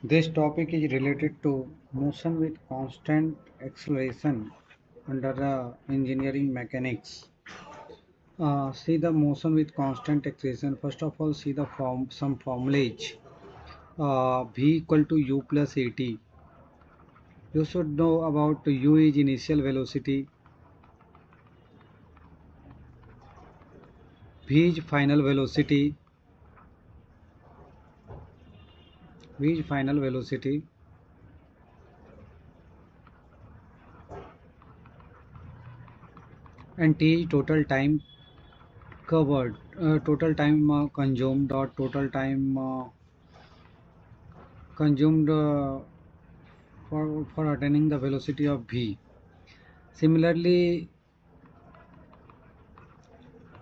This topic is related to motion with constant acceleration under engineering mechanics. See the motion with constant acceleration. First of all, see the some formulage. V equal to u plus at. You should know about u is initial velocity, v is final velocity, v is final velocity, and t is total time covered, total time consumed or total time consumed for attaining the velocity of v. Similarly,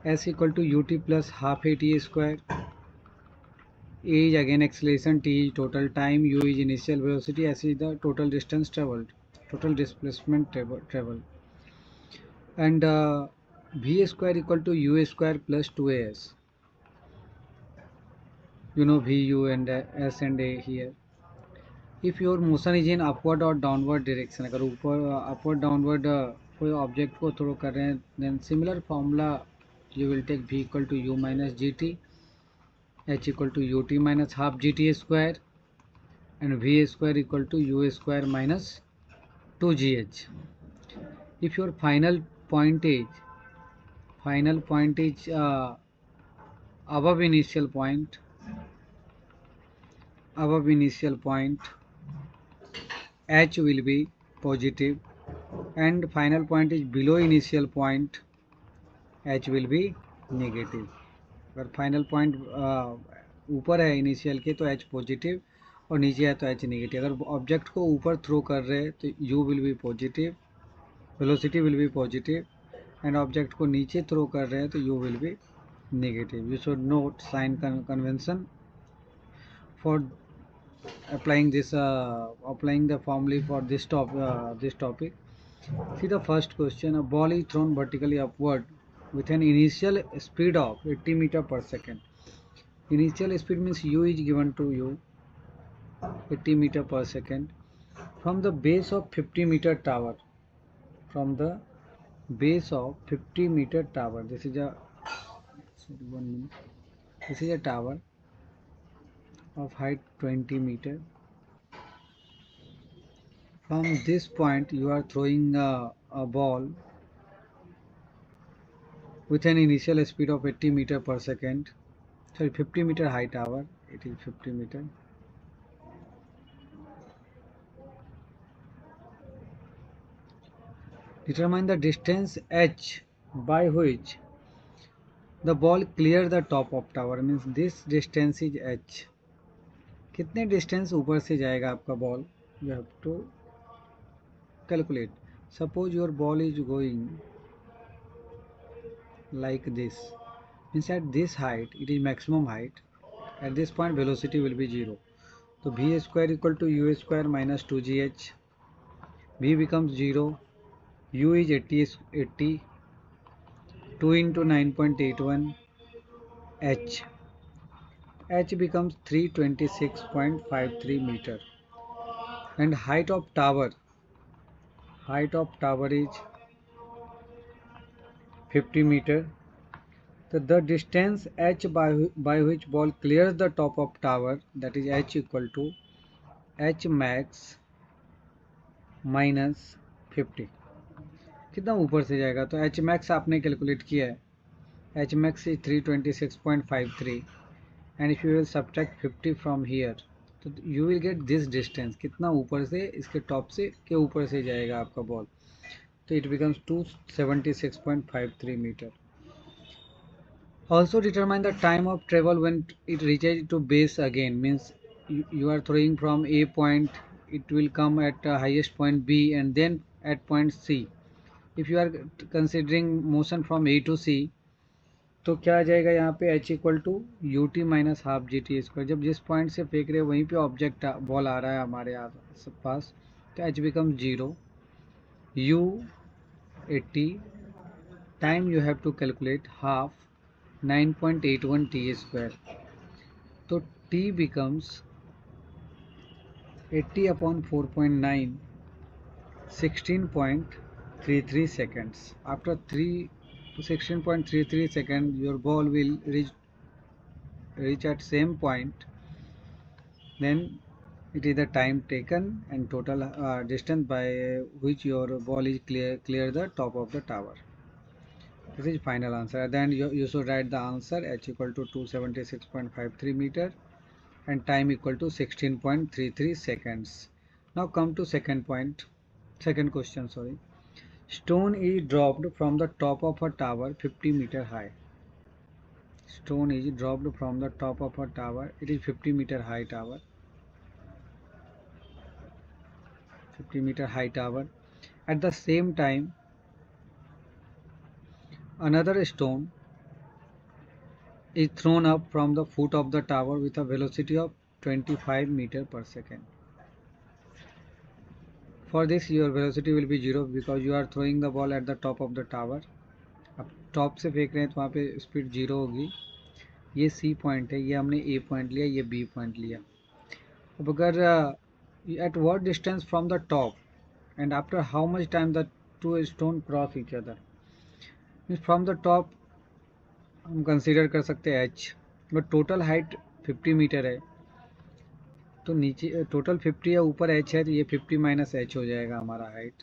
s equal to ut plus half at square. A is again acceleration, t is total time, u is initial velocity, s is the total distance traveled, total displacement travel. And v square equal to u square plus 2as. You know v, u and s and a here. If your motion is in upward or downward direction, अगर ऊपर upward downward कोई object को throw कर रहे हैं, then similar formula you will take v equal to u minus gt, h equal to ut minus half gt square, and v square equal to u square minus 2gh. If your final point is above initial point, h will be positive, and final point is below initial point, h will be negative. अगर final point ऊपर है initial के तो h positive, और नीचे है तो h negative. अगर ऑब्जेक्ट को ऊपर थ्रो कर रहे हैं तो u will be positive, velocity will be positive, and object को नीचे थ्रो कर रहे हैं तो u will be negative. You should note sign convention for applying the formula for this topic. See the first question: a ball is thrown vertically upward with an initial speed of 80 meter per second. Initial speed means u is given to you 80 meter per second from the base of 50-meter tower. From the base of 50-meter tower. This is a 1 minute. This is a tower of height 20 meter. From this point you are throwing a ball with an initial speed of 80 meter per second. Sorry, 50 meter high tower. It is 50 meter. Determine the distance h by which the ball clear the top of tower. Means this distance is h. कितने distance ऊपर से जाएगा आपका ball, you have to calculate. Suppose your ball is going like this, means at this height it is maximum height, at this point velocity will be 0. So v square equal to u square minus 2gh, v becomes 0, u is 80, 2 into 9.81, h becomes 326.53 meter, and height of tower is 50 meter. So the distance h by which ball clears the top of tower, that is h equal to h max minus 50. कितना ऊपर से जाएगा, तो h max आपने calculate किया है, h max is 326.53, and if you will subtract 50 from here, तो you will get this distance. कितना ऊपर से, इसके टॉप से के ऊपर से जाएगा आपका बॉल, तो it becomes 276.53 meter. Also determine the time of travel when it reaches to base again. Means you are throwing from a point, it will come at highest point b and then at point c. If you are considering motion from a to c, तो क्या आ जाएगा यहाँ पे h equal to u t minus half g t square. जब जिस point से फेंक रहे वहीं पे ऑब्जेक्ट बॉल आ रहा है हमारे पास, तो h become 0, u 80, time you have to calculate half 9.81 t square. So t becomes 80 upon 4.9, 16.33 seconds. After 16.33 seconds, your ball will reach at same point. Then it is the time taken and total distance by which your ball is clear the top of the tower. This is final answer. Then you should write the answer: h equal to 276.53 meter and time equal to 16.33 seconds. Now come to second question, sorry. Stone is dropped from the top of a tower 50-meter high. Stone is dropped from the top of a tower. It is 50-meter high tower. 50-meter high tower. At the same time, another stone is thrown up from the foot of the tower with a velocity of 25 meters per second. For this, your velocity will be 0 because you are throwing the ball at the top of the tower. अब top से फेंक रहे हैं तो वहाँ पे speed 0 होगी. ये C पॉइंट है, ये हमने A पॉइंट लिया, ये B पॉइंट लिया. अब अगर at what distance from the top and after how much time the two stone cross each other, means from the top हम कंसीडर कर सकते हैं h, but total height 50 meter है तो नीचे टोटल 50 है, ऊपर h है तो ये 50 माइनस h हो जाएगा हमारा हाइट.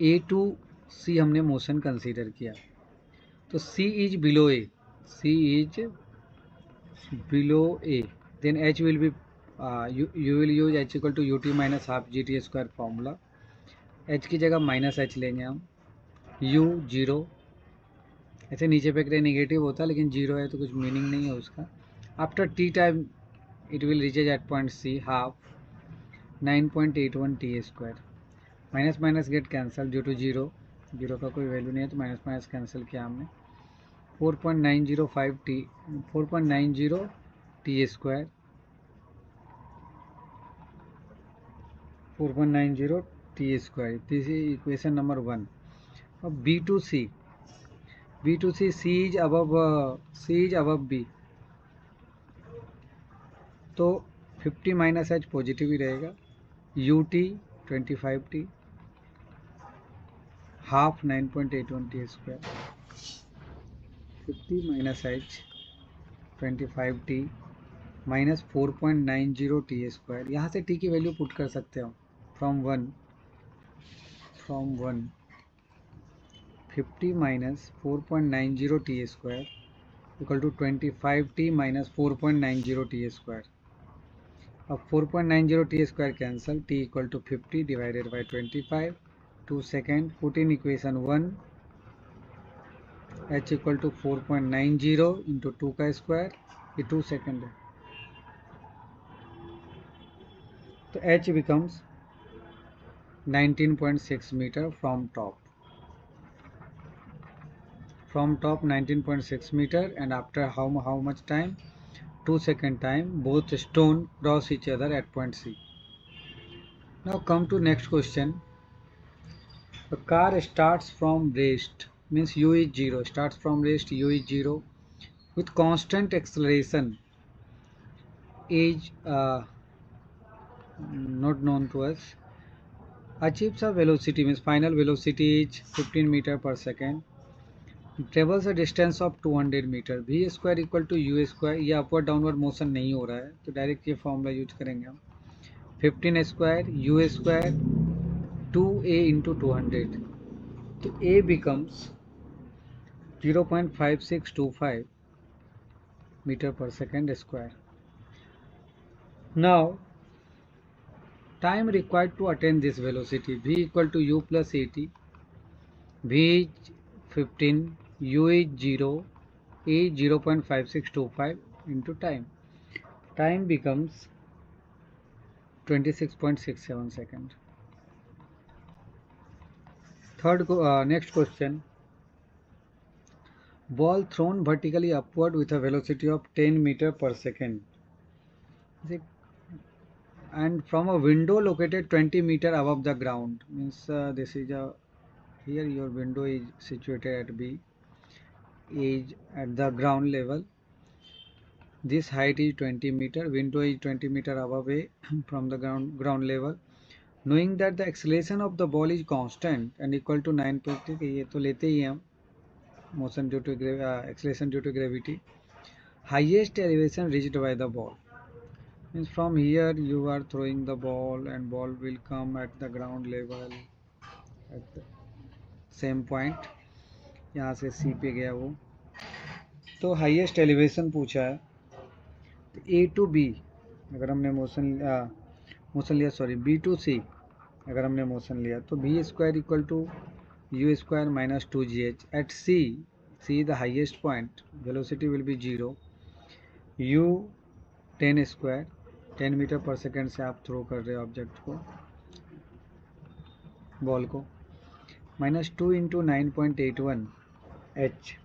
A टू C हमने मोशन कंसीडर किया तो C is below A, C is below A, then h will be you will use h equal to ut minus half gt square formula. h की जगह minus h लेंगे हम, u 0, ऐसे नीचे पे करे नेगेटिव होता है लेकिन 0 है तो कुछ मीनिंग नहीं है उसका. After T time it will reaches at point C half 9.81 t square. Minus minus get cancel due to 0 का कोई वैल्यू नहीं है तो माइनस माइनस कैंसिल किया हमने. 4.905 t 4.90 t square 4.90 t square. This is equation number 1. अब B to C C is above B तो 50 minus h positive ही रहेगा. ut 25t हाफ 9.81 t square 50 minus h 25t minus 4.90 t square. यहाँ से t की value put कर सकते हो from 1 50 minus 4.90 t square equal to 25t minus 4.90 t square. अब 4.90 t square cancel, t equal to 50 divided by 25. 2 second put in equation 1, h equal to 4.90 into 2 का square, ये 2 second है तो h becomes 19.6 meter from top 19.6 meter and after how much time, 2 second time, both stone cross each other at point C. Now come to next question. The car starts from rest, means u is 0, starts from rest, u is 0 with constant acceleration is not known to us. Achieves a velocity, means final velocity is 15 meter per second. Travels a distance of 200 meter. V square equal to u square. ये upward downward motion नहीं हो रहा है तो direct ये formula use करेंगे हम. 15 square you square 2a into 200 तो a becomes 0.5625 meter per second square. Now time required to attain this velocity. v equal to u plus at. v इज 15, u is 0, a 0.5625 into time. Time becomes 26.67 seconds. Next question. Ball thrown vertically upward with a velocity of 10 meter per second. And from a window located 20 meter above the ground. Means this is a, here your window is situated at B, is at the ground level. This height is 20 meter. Window is 20 meter above a from the ground level. Knowing that the acceleration of the ball is constant and equal to 9.3, ये तो लेते ही हैं हम, motion due to acceleration due to gravity. Highest elevation reached by the ball means from here you are throwing the ball and ball will come at the ground level at the same point. यहाँ से C पे गया वो, तो highest elevation पूछा है. तो A to B अगर हमने मोशन लिया सॉरी B to C अगर हमने मोशन लिया तो v square equal to u square minus 2gh. At C the highest point, velocity will be 0. u 10 square, 10 metre per second से आप थ्रो कर रहे हो ऑब्जेक्ट को, बॉल को, minus 2 into 9.81 h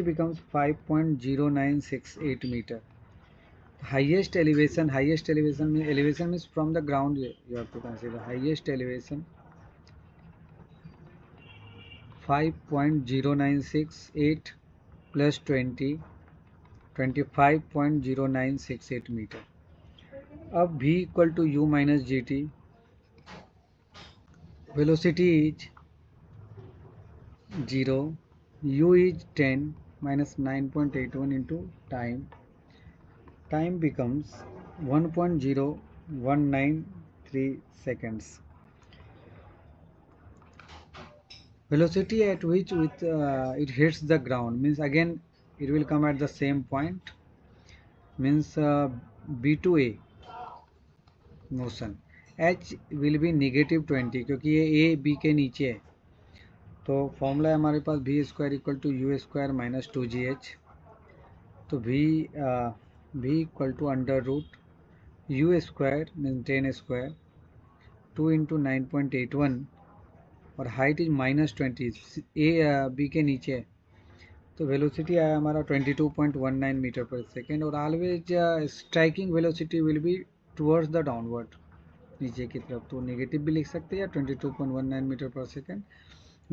becomes 5.0968 meter. Highest elevation means elevation means from the ground you have to consider. Highest elevation 5.0968 plus 20, 25.0968 meter. अब v equal to u minus gt, velocity is 0, u is 10 minus 9.81 into time becomes 1.0193 seconds. Velocity at which it hits the ground means again it will come at the same point, means B to A motion. H will be -20 क्योंकि ये A B के नीचे है. तो formula है हमारे पास v square equal to u square minus 2gh. तो v equal to under root u square mean 10 square 2 into 9.81 और हाइट इज -20, ए बी के नीचे है. तो वेलोसिटी आया हमारा 22.19 मीटर पर सेकेंड. और always striking velocity will be towards the downward, नीचे की तरफ. तो नेगेटिव भी लिख सकते हैं या 22.19 मीटर पर सेकेंड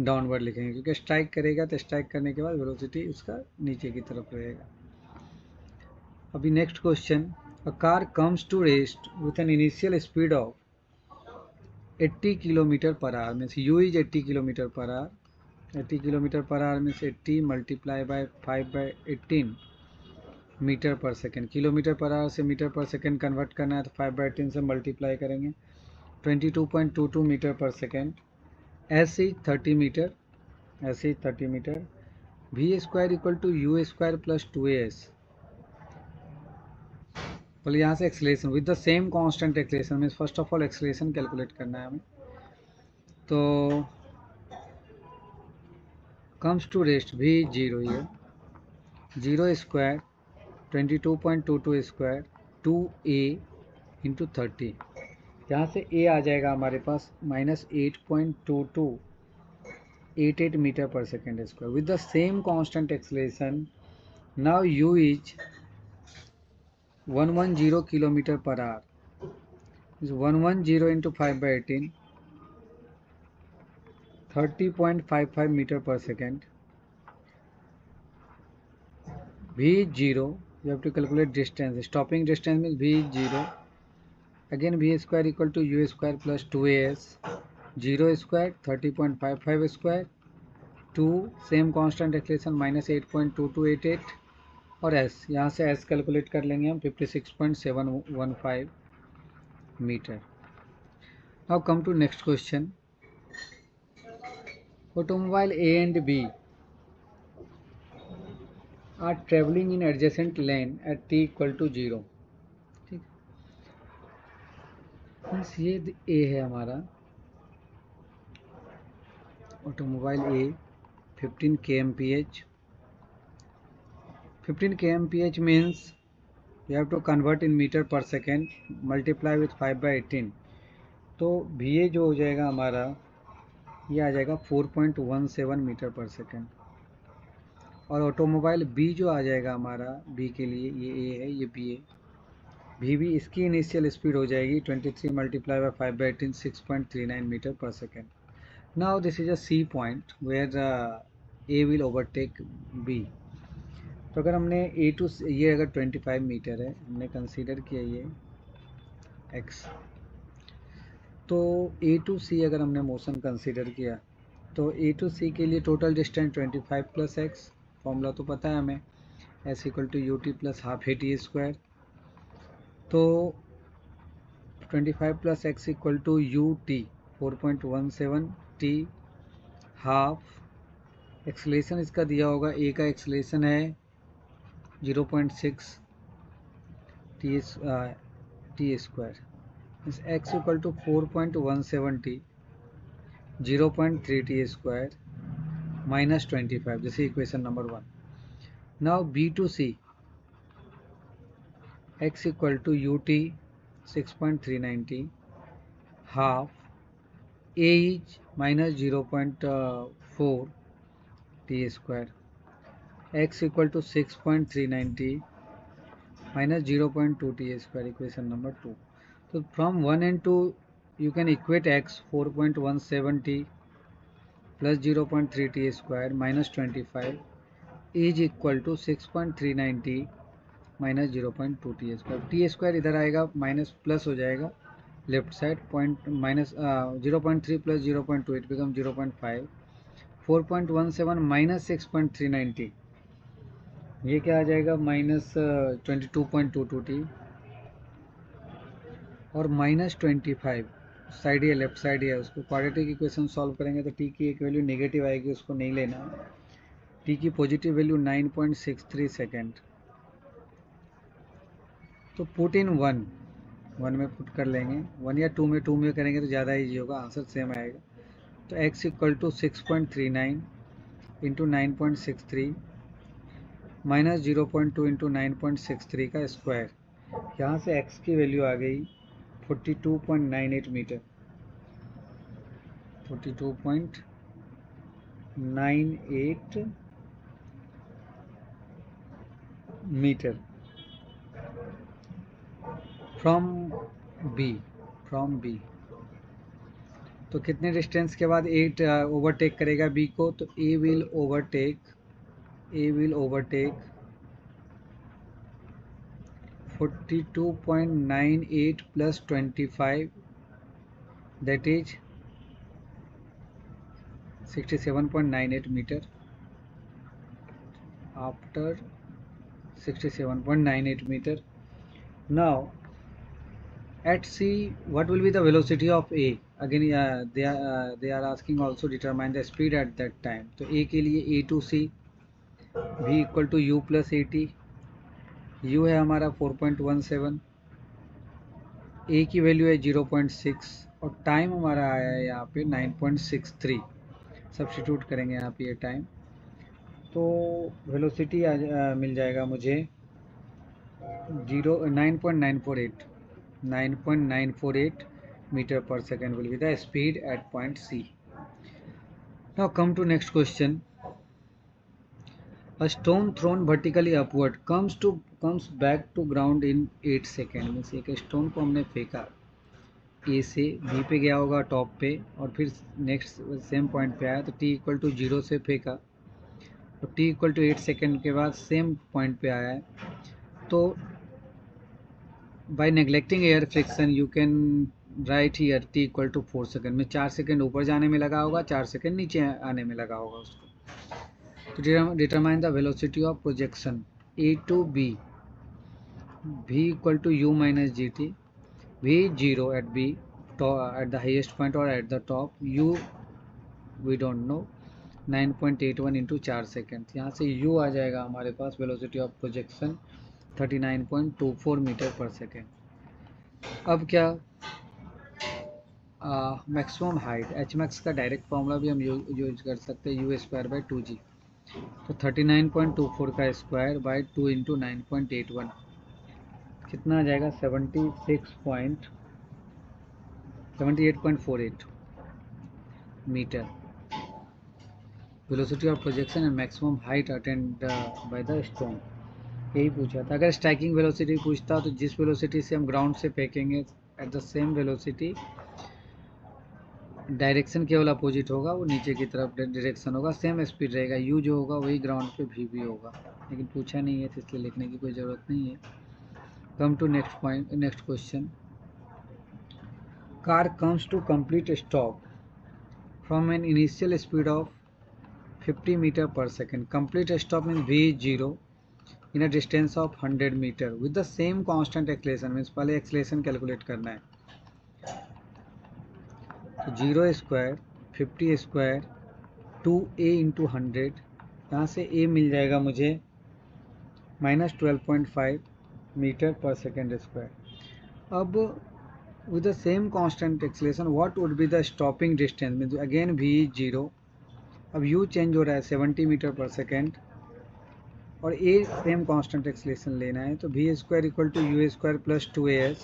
डाउनवर्ड लिखेंगे क्योंकि स्ट्राइक करेगा तो स्ट्राइक करने के बाद वेलोसिटी उसका नीचे की तरफ रहेगा. अभी next question, a car comes to rest with an initial speed of 80 kilometer per hour means u is 80 kilometer per hour. 80 kilometer per hour means 80 multiply by 5/18 meter per second. Kilometer per hour से meter per second convert करना है तो 5/18 से multiply करेंगे. 22.22 meter per second. S is 30 meter, v square equal to u square plus 2as. बोले यहाँ से acceleration with the same constant acceleration means first of all acceleration calculate करना है हमें. तो कम्स टू रेस्ट v 0 है, 0 square 22.22 square 2a into 30. यहाँ से a आ जाएगा हमारे पास -8.2288 meter per second square with the same constant acceleration. Now u is 110 kilometer per hour. 110 into 5/18 30.55 meter per second. v 0, you have to calculate distance. Stopping distance means v is 0. Again v square equal to u square plus 2as. 0 square 30.55 square 2 same constant acceleration -8.2288 और s, यहाँ से s calculate कर लेंगे हम 56.715 meter. Now come to next question. Automobile A and B are traveling in adjacent lane at t equal to 0. ठीक, बस ये A है हमारा automobile A. 15 kmph. 15 kmph means you have to convert in meter per second, multiply with 5/18. तो VA जो हो जाएगा हमारा ये आ जाएगा 4.17 मीटर पर सेकेंड. और ऑटोमोबाइल B जो आ जाएगा हमारा B के लिए, ये A है ये B है. भी इसकी इनिशियल स्पीड हो जाएगी 23 multiply by 5/18 6.39 meter per second. Now this is a C point where A will overtake B. तो तो अगर हमने ए टू ये अगर 25 मीटर है, हमने कंसीडर किया ये एक्स, तो ए टू सी अगर हमने मोशन कंसीडर किया तो ए टू सी के लिए total distance 25 plus x, formula तो पता है हमें, s equal to u t plus half a t square. तो 25 plus x equal to u t 4.17 t half. Acceleration इसका दिया होगा, ए का एक्सलेशन है 0.6 टी स्क्वायर, इस x equal to 4.17 t 0.3 t square minus 25, this is equation number 1। Now B to C x equal to u T 6.390 half, a is minus 0.4 t square, x equal to 6.390 minus 0.2 t square, equation number 2। तो from 1 and 2 you can equate x 4.17 t plus 0.3 t square minus 25 is equal to 6.390 minus 0.2 t square. T square इधर आएगा minus plus हो जाएगा left side, point minus 0.3 plus 0.2 it become 0.5, 4.17 minus 6.390 ये क्या आ जाएगा minus 22.22 T और minus 25 side ही है, left side ही है, उसको क्वाड्रेटिक इक्वेशन सॉल्व करेंगे तो टी की एक वैल्यू नेगेटिव आएगी, उसको नहीं लेना। टी की पॉजिटिव वैल्यू 9.63 सेकेंड। तो पुट इन 1 में पुट कर लेंगे, 1 या 2 में, 2 में करेंगे तो ज़्यादा ईजी होगा, आंसर सेम आएगा। तो x equal to 6.39 into 9.63 minus 0.2 into 9.63 का स्क्वायर, यहाँ से x की वैल्यू आ गई 42.98 मीटर, 42.98 मीटर फ्रॉम बी। तो कितने डिस्टेंस के बाद ए ओवरटेक करेगा बी को, तो A will overtake 42.98 plus 25 that is 67.98 meter after 67.98 meter. Now at C what will be the velocity of A, again they are asking also determine the speed at that time। तो A के लिए A to C V equal to U plus AT, U है हमारा 4.17, A की value है 0.6 और time हमारा आया है यहाँ पे 9.63, सब्स्टिट्यूट करेंगे यहाँ पे ये टाइम, तो वेलोसिटी मिल जाएगा मुझे 9.948 meter per second will be the speed at point C. Now come to next question. A stone thrown vertically upward comes back to ground in 8 seconds. Means एक स्टोन को हमने फेंका ए से बी पे गया होगा टॉप पे और फिर नेक्स्ट सेम पॉइंट पे आया, तो टी इक्वल टू 0 से फेंका तो टी इक्वल टू 8 सेकेंड के बाद सेम पॉइंट पे आया है। तो by neglecting air friction you can write here t equal to 4 second में 4 सेकेंड ऊपर जाने में लगा होगा, 4 सेकेंड नीचे आने में लगा होगा उसको। तो determine the velocity of projection A to B, V equal to you minus ji T, V 0 at B at the highest point और at the top, U we don't know, 9.81 into 4 second, यहाँ से u आ जाएगा हमारे पास velocity of projection 39.24 meter per second. अब क्या maximum height, H max का डायरेक्ट फॉर्मूला भी हम यूज कर सकते हैं, यू स्क्वायर बाई 2g। तो 39.24 का स्क्वायर बाई 2 इंटू 9.81 कितना आ जाएगा 78.48 meter. Velocity of projection and maximum height attained by the stone, यही पूछा था। अगर स्ट्राइकिंग वेलोसिटी पूछता तो जिस वेलोसिटी से हम ग्राउंड से फेंकेंगे at the same velocity direction केवल अपोजिट होगा, वो नीचे की तरफ डायरेक्शन होगा, सेम स्पीड रहेगा, यू जो होगा वही ग्राउंड पे वी भी होगा, लेकिन पूछा नहीं है तो इसलिए लिखने की कोई ज़रूरत नहीं है। Come to next point, next question. Car comes to complete stop from an initial speed of 50 meter per second. Complete stop means v is 0 in a distance of 100 meter with the same constant acceleration, means पहले acceleration calculate करना है। तो 0 square 50 square 2a into 100, यहाँ से a मिल जाएगा मुझे -12.5 metre per second square. अब with the same constant acceleration what would be the stopping distance, means again v is 0, अब u चेंज हो रहा है 70 मीटर पर सेकेंड और a सेम कांस्टेंट एक्सलेशन लेना है, तो v square equal to u square plus 2as,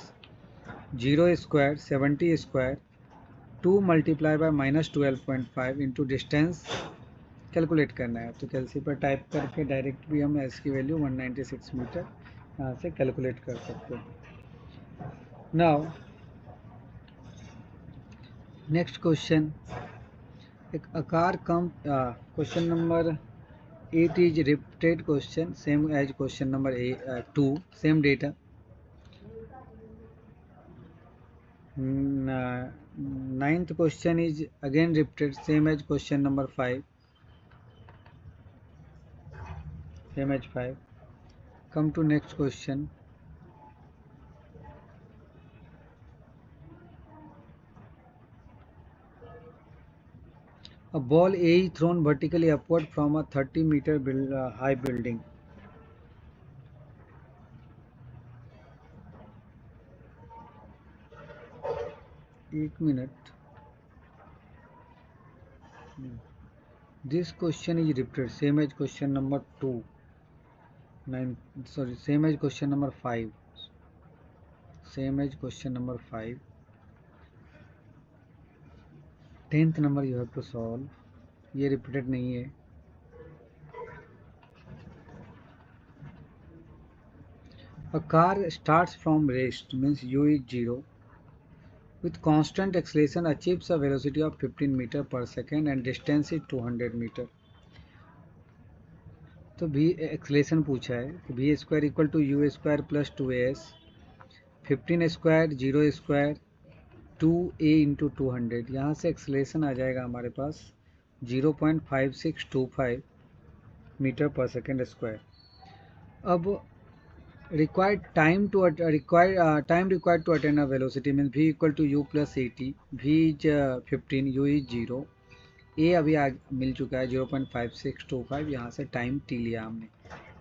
0 square 70 square 2 multiply by -12.5 into distance calculate करना है। तो कैलसी पर टाइप करके डायरेक्ट भी हम s की वैल्यू 196 मीटर यहाँ से कैलकुलेट कर सकते हैं। Now next question, a car come question number 8 is repeated question, same as question number 2, same data. Ninth question is again repeated, same as question number 5, same as 5. Come to next question. A ball A is thrown vertically upward from a 30 meter high building. एक minute, this question is repeated, same as question number 2, same as question number 5, same as question number 5. 10th number you have to solve, ये repeated नहीं है। A car starts from rest, means u is 0, with constant acceleration achieves a velocity of 15 meter per second and distance is 200 meter. तो v acceleration पूछा है, तो v square equal to u square plus 2as, 15 square 0 square 2a into 200, यहाँ से acceleration आ जाएगा हमारे पास 0.5625 मीटर पर सेकेंड स्क्वायर। अब required time to time required to attain a velocity means v equal to u plus at, v is 15, u is 0, a अभी मिल चुका है 0.5625, यहाँ से टाइम t लिया हमने,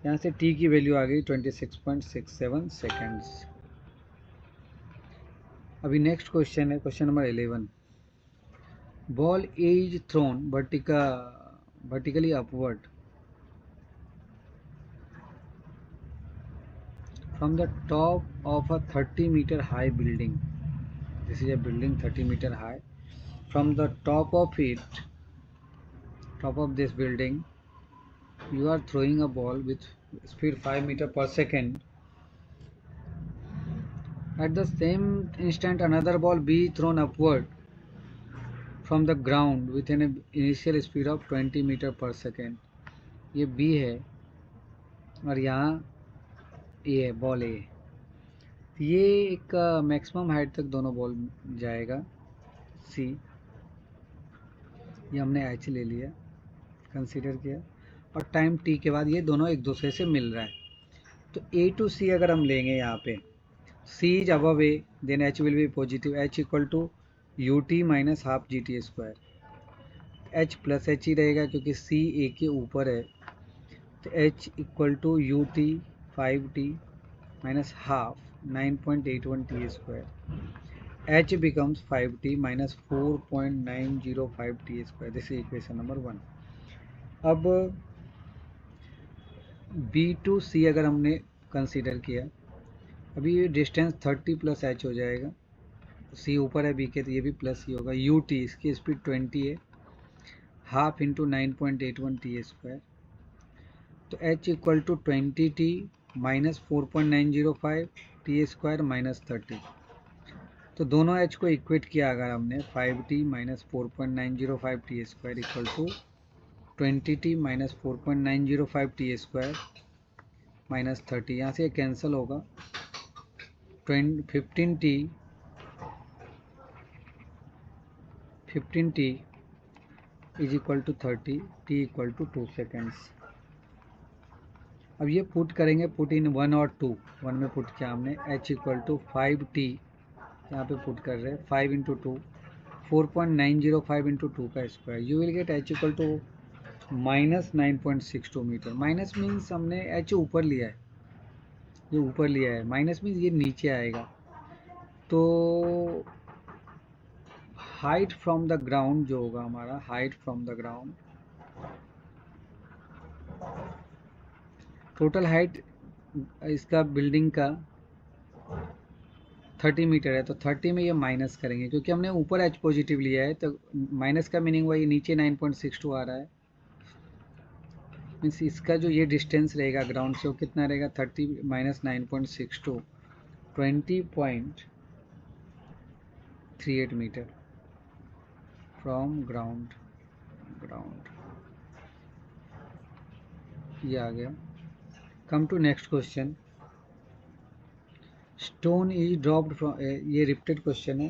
यहाँ से t की वैल्यू आ गई 26.67 सेकेंड्स। अभी नेक्स्ट क्वेश्चन है question number 11। Ball a is thrown vertically upward from the top of a 30 meter high building. This is a building 30 meter high. From the top of this building, you are throwing a ball with speed 5 meter per second. At the same instant, another ball be thrown upward from the ground with an initial speed of 20 meter per second. ये B है और यहाँ A है, ball A। ये एक maximum height तक दोनों ball जाएगा C, ये हमने H ले लिया, कंसीडर किया, और टाइम t के बाद ये दोनों एक दूसरे से मिल रहा है। तो A to C अगर हम लेंगे यहाँ पे, C is above A, then H will be positive, H equal to ut minus half gt square, H plus H ही रहेगा क्योंकि C A के ऊपर है, तो H equal to ut 5t minus half 9.81 t square, H becomes 5t minus 4.905 t square. This is equation number 1. अब B to C अगर हमने consider किया, अभी ये डिस्टेंस 30 प्लस H हो जाएगा, C ऊपर है B के, तो ये भी प्लस ही होगा, ut इसकी स्पीड 20 है, हाफ इंटू 9.81 t स्क्वायर, तो H equal to 20t minus 4.905 t square minus 30, तो दोनों एच को इक्वेट किया अगर हमने 5t minus 4.905 t square equal to 20t minus 4.905 t square minus 30, यहाँ से ये कैंसिल होगा। 15t is equal to 30, t equal to 2 seconds. अब ये पुट करेंगे, पुट इन 1 और 2, 1 में पुट किया हमने, h इक्वल टू 5t यहाँ पे पुट कर रहे हैं, 5 इंटू 2 4.905 इंटू 2 का square, you will get h equal to minus 9.62 meter. Minus means हमने h ऊपर लिया है, ये ऊपर लिया है, माइनस मीन्स ये नीचे आएगा। तो हाइट फ्रॉम द ग्राउंड जो होगा हमारा, height from the ground, total height इसका बिल्डिंग का 30 मीटर है, तो 30 में ये माइनस करेंगे क्योंकि हमने ऊपर एच पॉजिटिव लिया है, तो माइनस का मीनिंग वही नीचे 9.62 आ रहा है। मीन्स इसका जो ये डिस्टेंस रहेगा ग्राउंड से वो कितना रहेगा, 30 माइनस 9.62, 20.38 मीटर फ्रॉम ग्राउंड। ये आ गया। Come to next question. Stone is dropped from, ये रिपीटेड क्वेश्चन है,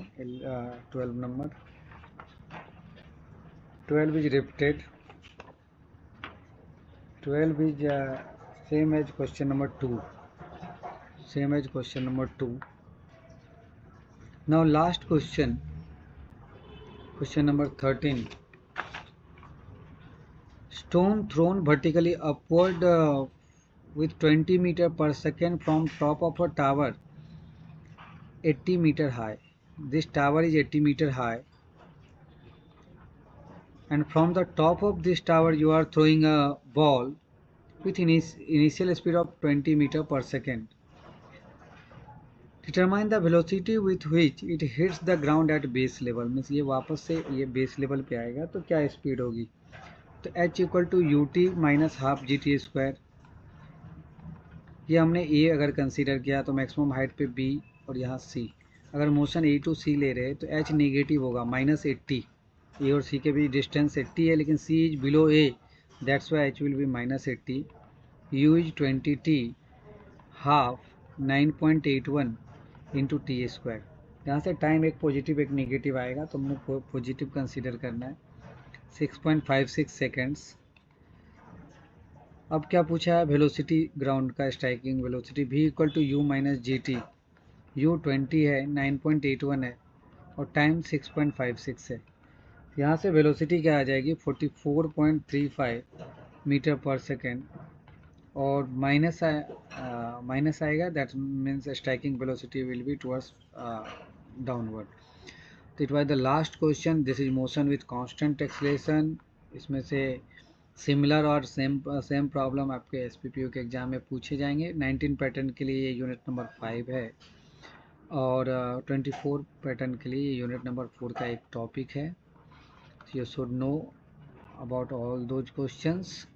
12 number, 12 is repeated, 12 is same as question number 2, same as question number 2. Now last question, question number 13. Stone thrown vertically upward with 20 meter per second from top of a tower 80 meter high. This tower is 80 meter high, and from the top of this tower you are throwing a ball with initial speed of 20 meter per second. Determine the velocity with which it hits the ground at base level. Means ये वापस से ये base level पे आएगा तो क्या speed होगी, तो h equal to u t minus half g t square. ये हमने a अगर कंसीडर किया तो मैक्सिमम हाइट पे b और यहाँ c, अगर मोशन a टू c ले रहे हैं तो h नेगेटिव होगा माइनस 80, a और c के बीच डिस्टेंस 80 है लेकिन c is below a, that's why h will be minus 80, u is 20t half 9.81 into T square. यहाँ से टाइम एक पॉजिटिव एक नेगेटिव आएगा तो हमने पॉजिटिव कंसीडर करना है, 6.56 सेकेंड्स। अब क्या पूछा है, वेलोसिटी ग्राउंड का, striking velocity v equal to you minus ji t, u 20 है, 9.81 है और टाइम 6.56 है। यहाँ से वेलोसिटी क्या आ जाएगी, 44.35 मीटर पर सेकेंड, और माइनस आएगा, that means striking velocity will be towards downward. तो it was the last question. This is motion with constant acceleration. इसमें से सिमिलर और सेम प्रॉब्लम आपके एसपीपीयू के एग्जाम में पूछे जाएंगे। 19 पैटर्न के लिए ये यूनिट नंबर 5 है और 24 पैटर्न के लिए ये यूनिट नंबर 4 का एक टॉपिक है। You should know about all those questions.